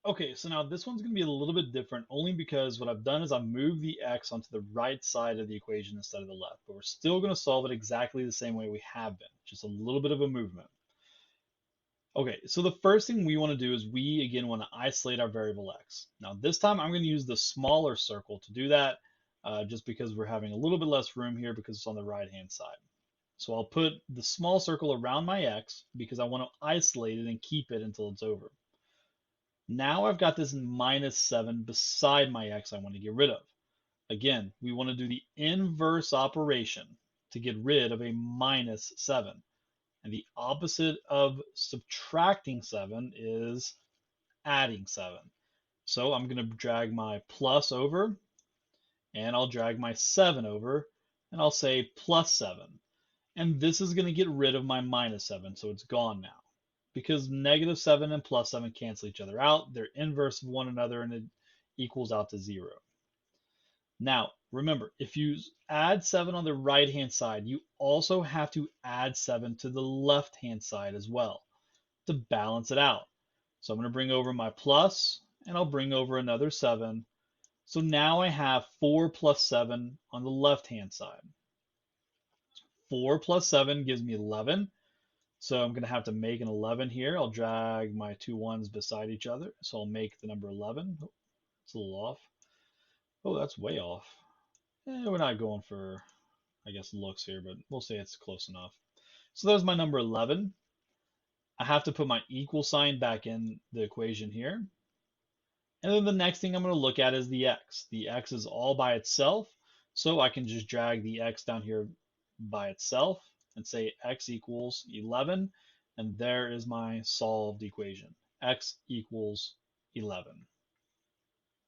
Okay, so now this one's going to be a little bit different only because what I've done is I've moved the x onto the right side of the equation instead of the left, but we're still going to solve it exactly the same way we have been, just a little bit of a movement. Okay, so the first thing we want to do is we again want to isolate our variable x. Now this time I'm going to use the smaller circle to do that, just because we're having a little bit less room here because it's on the right hand side. So I'll put the small circle around my x because I want to isolate it and keep it until it's over. Now I've got this -7 beside my x I want to get rid of. Again, we want to do the inverse operation to get rid of a -7. And the opposite of subtracting 7 is adding 7. So I'm going to drag my plus over, and I'll drag my 7 over, and I'll say +7. And this is going to get rid of my -7, so it's gone now. Because -7 and +7 cancel each other out, they're inverse of one another, and it equals out to 0. Now, remember, if you add 7 on the right-hand side, you also have to add 7 to the left-hand side as well to balance it out. So I'm going to bring over my plus, and I'll bring over another 7. So now I have 4 plus 7 on the left-hand side. 4 plus 7 gives me 11. So I'm going to have to make an 11 here. I'll drag my two ones beside each other. So I'll make the number 11. Oh, it's a little off. Oh, that's way off. We're not going for, I guess, looks here, but we'll say it's close enough. So there's my number 11. I have to put my equal sign back in the equation here. And then the next thing I'm going to look at is the x. The x is all by itself, so I can just drag the x down here by itself and say x equals 11, and there is my solved equation. X equals 11.